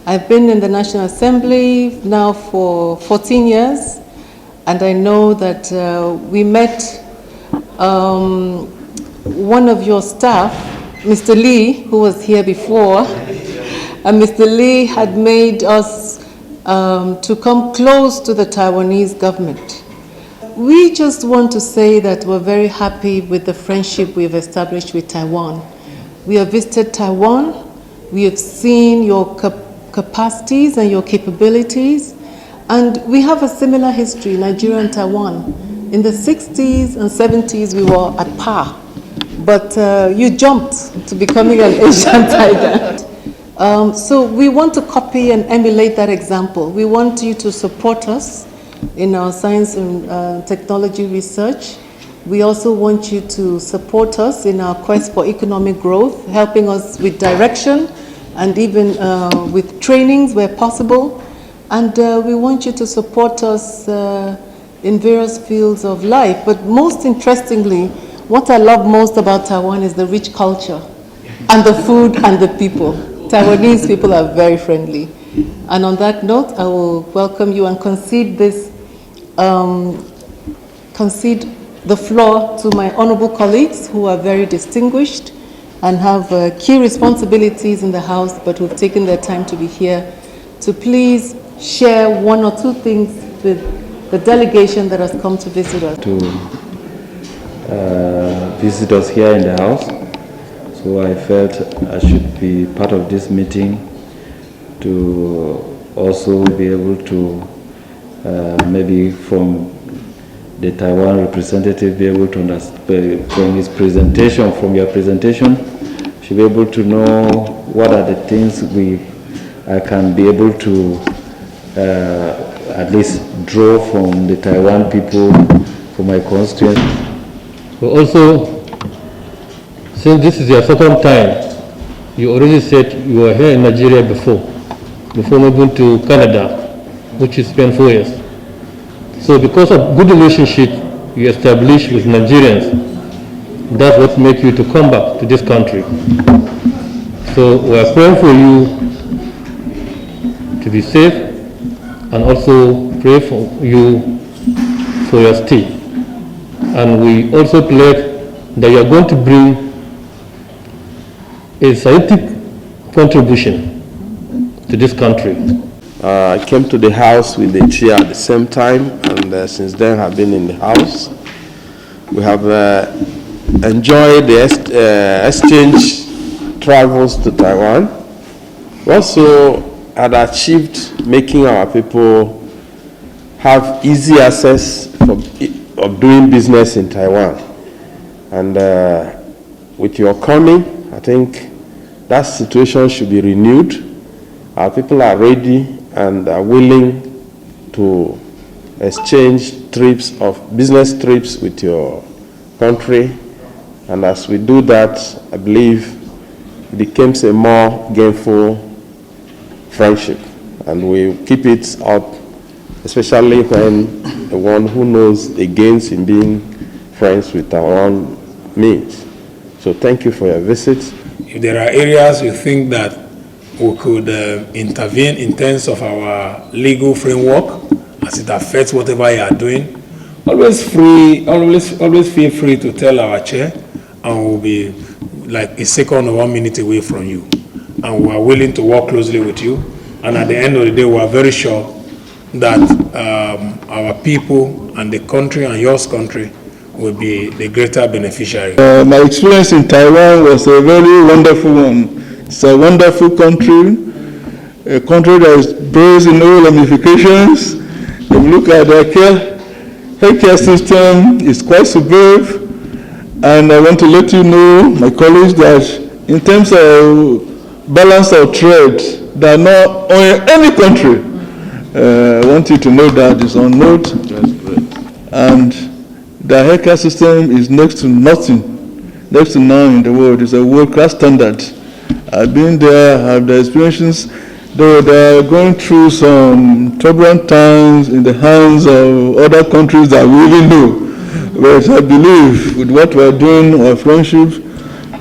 I've been in the National Assembly now for 14 years, and I know that we met one of your staff, Mr. Lee, who was here before, and Mr. Lee had made us to come close to the Taiwanese government. We just want to say that we're very happy with the friendship we've established with Taiwan. We have visited Taiwan, we have seen your capacities and your capabilities, and we have a similar history, Nigeria and Taiwan. In the 60s and 70s, we were at par, but you jumped to becoming an Asian tiger. So we want to copy and emulate that example. We want you to support us in our science and technology research. We also want you to support us in our quest for economic growth, helping us with direction and even with trainings where possible. And we want you to support us in various fields of life. But most interestingly, what I love most about Taiwan is the rich culture and the food and the people. Taiwanese people are very friendly. And on that note, I will welcome you and concede the floor to my honorable colleagues who are very distinguished and have key responsibilities in the House, but who've taken their time to be here, to please share one or two things with the delegation that has come to visit us. To visit us here in the House. So I felt I should be part of this meeting to also be able to maybe from the Taiwan representative be able to understand from his presentation, from your presentation, should be able to know what are the things I can be able to at least draw from the Taiwan people for my constituents. But also, since this is your second time, you already said you were here in Nigeria before moving to Canada, which you spent 4 years. So because of good relationship you established with Nigerians, that's what makes you to come back to this country. So we are praying for you to be safe and also pray for you for your stay. And we also pledge that you are going to bring a scientific contribution to this country. I came to the House with the chair at the same time, and since then have been in the House. We have enjoyed the exchange travels to Taiwan. We also had achieved making our people have easy access of doing business in Taiwan. And with your coming, I think that situation should be renewed. Our people are ready and are willing to exchange business trips with your country. And as we do that, I believe it becomes a more gainful friendship. And we keep it up, especially when the one who knows the gains in being friends with Taiwan means. So thank you for your visit. If there are areas you think that we could intervene in terms of our legal framework as it affects whatever you are doing, always feel free to tell our chair, and we'll be like a second or 1 minute away from you. And we are willing to work closely with you. And at the end of the day, we are very sure that our people and the country and your country will be the greater beneficiary. My experience in Taiwan was a very wonderful one. It's a wonderful country, a country that is based in all ramifications. If you look at the healthcare system, it's quite superb. And I want to let you know, my colleagues, that in terms of balance of trade, there are not only any country. I want you to know that it's on note. And the healthcare system is next to none in the world. It's a world-class standard. I've been there, have the experiences, though they are going through some turbulent times in the hands of other countries that we even know. But I believe with what we're doing, our friendship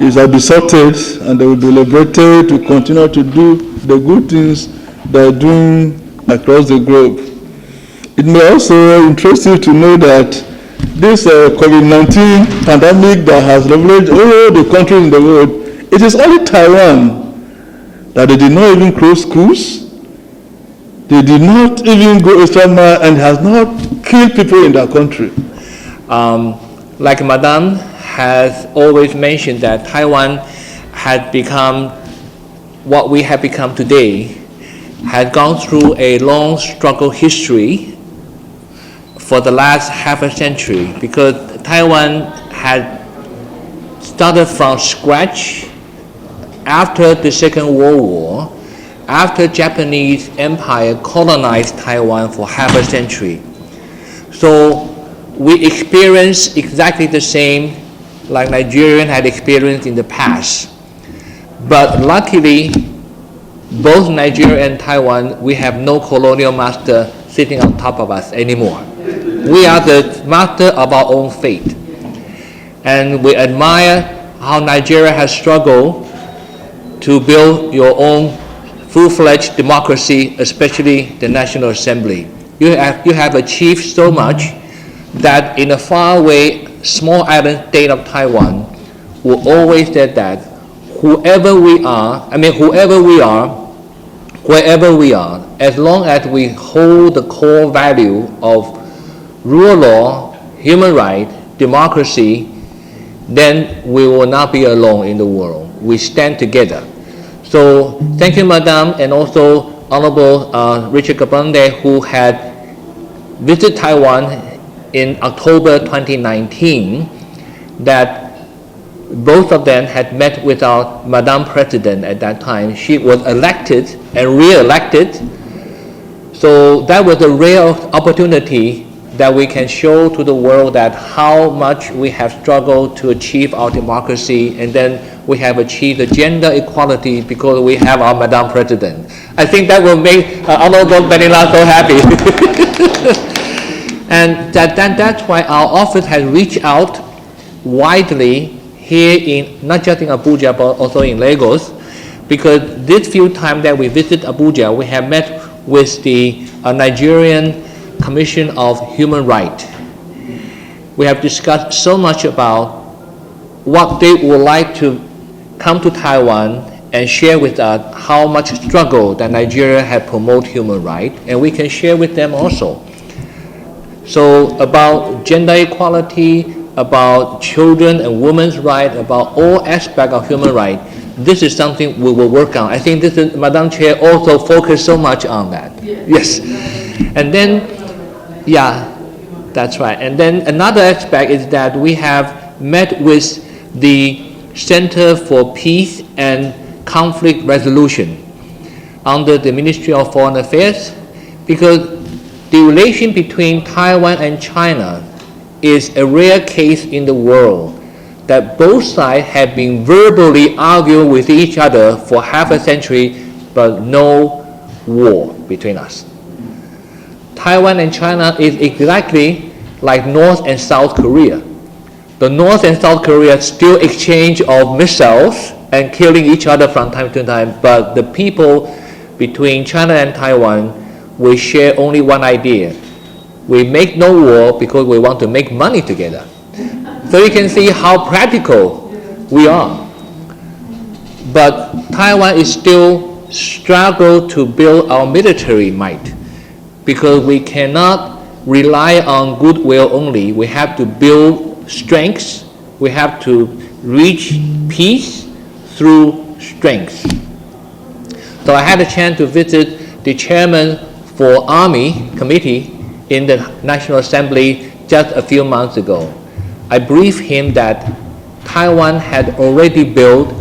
is be sorted and they will be liberated to continue to do the good things they are doing across the globe. It may also interest you to know that this COVID-19 pandemic that has ravaged all the countries in the world, it is only Taiwan that they did not even close schools. They did not even go extra mile and has not killed people in their country. Like Madame has always mentioned that Taiwan had become what we have become today, had gone through a long struggle history for the last half a century, because Taiwan had started from scratch after the Second World War, after Japanese Empire colonized Taiwan for half a century. So we experienced exactly the same like Nigerian had experienced in the past. But luckily, both Nigeria and Taiwan, we have no colonial master sitting on top of us anymore. We are the master of our own fate. And we admire how Nigeria has struggled to build your own full-fledged democracy, especially the National Assembly. You have achieved so much that in a faraway small island state of Taiwan, we always said that wherever we are, as long as we hold the core value of rule of law, human rights, democracy, then we will not be alone in the world. We stand together. So thank you, Madam, and also Honorable Richard Kabande, who had visited Taiwan in October 2019, that both of them had met with our Madam President at that time. She was elected and re-elected. So that was a rare opportunity that we can show to the world that how much we have struggled to achieve our democracy, and then we have achieved the gender equality because we have our Madam President. I think that will make Hon Beni Lar so happy. And that's why our office has reached out widely here in, not just in Abuja, but also in Lagos, because this few times that we visit Abuja, we have met with the Nigerian Commission of Human Rights. We have discussed so much about what they would like to come to Taiwan and share with us how much struggle that Nigeria had promoted human rights, and we can share with them also. So about gender equality, about children and women's rights, about all aspects of human rights, this is something we will work on. I think this is, Madam Chair also focused so much on that. Yes. And then, yeah, that's right. And then another aspect is that we have met with the Center for Peace and Conflict Resolution under the Ministry of Foreign Affairs, because the relation between Taiwan and China is a rare case in the world, that both sides have been verbally arguing with each other for half a century, but no war between us. Taiwan and China is exactly like North and South Korea. The North and South Korea still exchange of missiles and killing each other from time to time, but the people between China and Taiwan, we share only one idea. We make no war because we want to make money together. So you can see how practical we are. But Taiwan is still struggling to build our military might, because we cannot rely on goodwill only. We have to build strengths. We have to reach peace through strength. So I had a chance to visit the chairman for Army Committee in the National Assembly just a few months ago. I briefed him that Taiwan had already built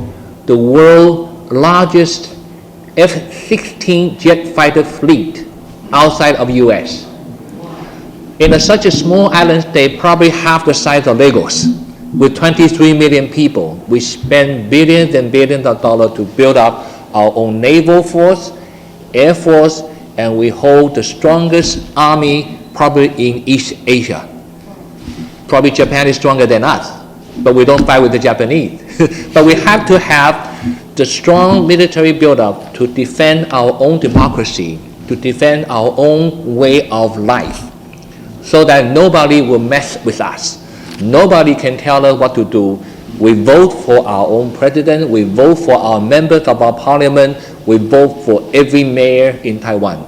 the world's largest F-16 jet fighter fleet outside of US. In such a small island state, probably half the size of Lagos, with 23 million people, we spend billions and billions of dollars to build up our own naval force, air force, and we hold the strongest army probably in East Asia. Probably Japan is stronger than us, but we don't fight with the Japanese. But we have to have the strong military buildup to defend our own democracy, to defend our own way of life, so that nobody will mess with us. Nobody can tell us what to do. We vote for our own president, we vote for our members of our parliament, we vote for every mayor in Taiwan.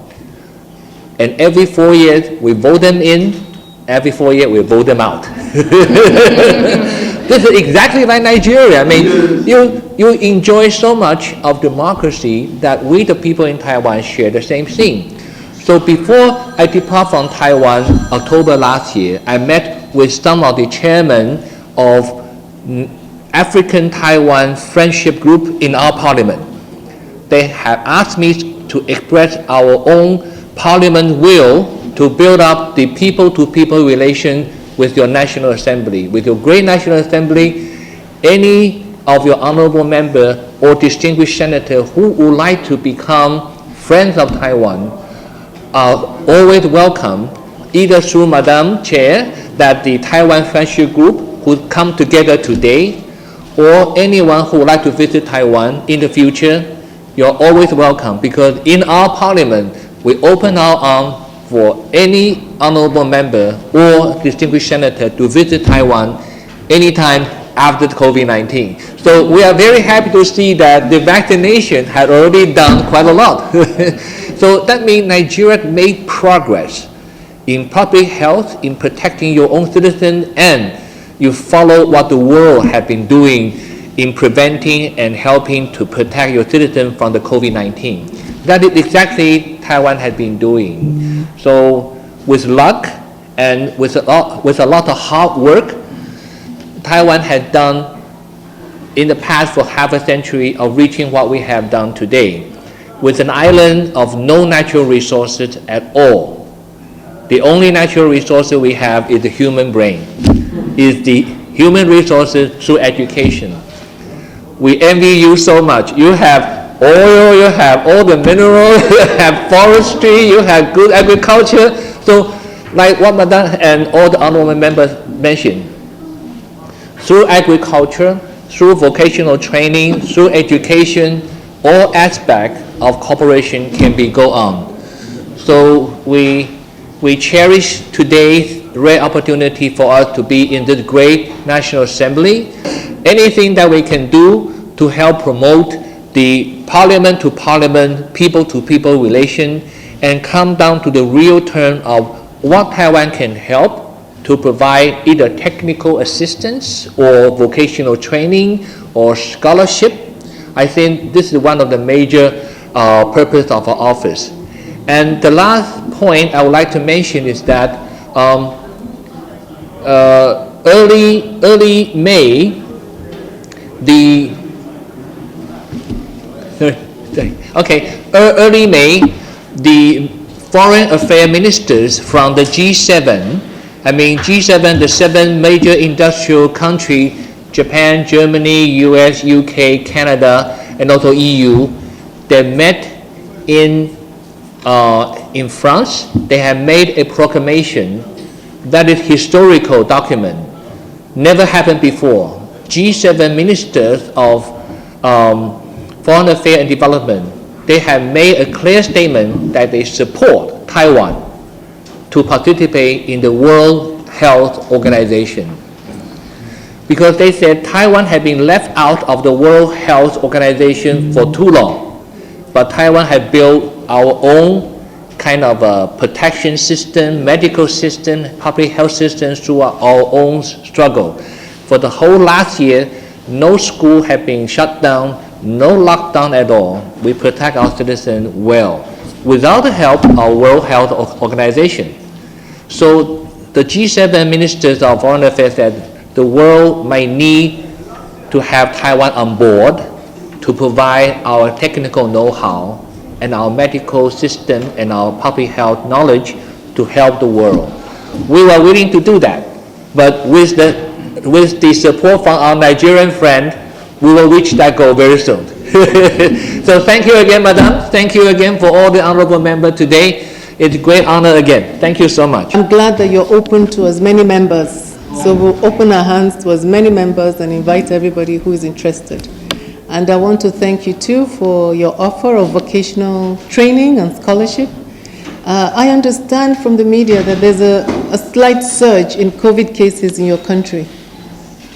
And every 4 years, we vote them in, every 4 years, we vote them out. This is exactly like Nigeria. I mean, you enjoy so much of democracy that we, the people in Taiwan, share the same thing. So before I depart from Taiwan, October last year, I met with some of the chairmen of African Taiwan Friendship Group in our parliament. They have asked me to express our own parliament will to build up the people-to-people relation with your National Assembly. With your great National Assembly, any of your honorable member or distinguished senator who would like to become friends of Taiwan are always welcome, either through Madam Chair, that the Taiwan Friendship Group would come together today, or anyone who would like to visit Taiwan in the future, you're always welcome, because in our parliament, we open our arms for any honorable member or distinguished senator to visit Taiwan anytime after COVID-19. So we are very happy to see that the vaccination had already done quite a lot. So that means Nigeria made progress in public health, in protecting your own citizens, and you follow what the world has been doing in preventing and helping to protect your citizens from the COVID-19. That is exactly Taiwan has been doing. So with luck and with a lot of hard work, Taiwan has done in the past for half a century of reaching what we have done today. With an island of no natural resources at all. The only natural resources we have is the human brain, is the human resources through education. We envy you so much. You have oil, you have all the minerals, you have forestry, you have good agriculture. So like what Madam and all the honorable members mentioned, through agriculture, through vocational training, through education, all aspects of cooperation can be go on. So we cherish today's rare opportunity for us to be in this great National Assembly. Anything that we can do to help promote the parliament-to-parliament, people-to-people relation, and come down to the real term of what Taiwan can help to provide either technical assistance or vocational training or scholarship. I think this is one of the major purpose of our office. And the last point I would like to mention is that early May, early May, the foreign affairs ministers from the G7, G7, the 7 major industrial countries, Japan, Germany, US, UK, Canada, and also EU, they met in France. They have made a proclamation that is historical document, never happened before. G7 ministers of foreign affairs and development, they have made a clear statement that they support Taiwan to participate in the World Health Organization. Because they said Taiwan had been left out of the World Health Organization for too long. But Taiwan had built our own kind of a protection system, medical system, public health system through our own struggle. For the whole last year, no school had been shut down, no lockdown at all. We protect our citizens well, without the help of World Health Organization. So the G7 ministers of foreign affairs said the world might need to have Taiwan on board to provide our technical know-how and our medical system and our public health knowledge to help the world. We were willing to do that, but with the support from our Nigerian friend, we will reach that goal very soon. So thank you again, Madam. Thank you again for all the honorable members today. It's a great honor again. Thank you so much. I'm glad that you're open to as many members. So we'll open our hands to as many members and invite everybody who is interested. And I want to thank you too for your offer of vocational training and scholarship. I understand from the media that there's a slight surge in COVID cases in your country,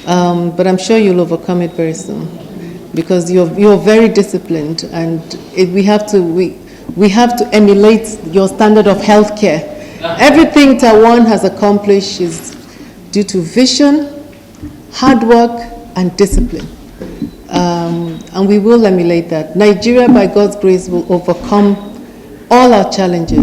but I'm sure you'll overcome it very soon because you're very disciplined, and we have to emulate your standard of healthcare. Everything Taiwan has accomplished is due to vision, hard work, and discipline. And we will emulate that. Nigeria, by God's grace, will overcome all our challenges.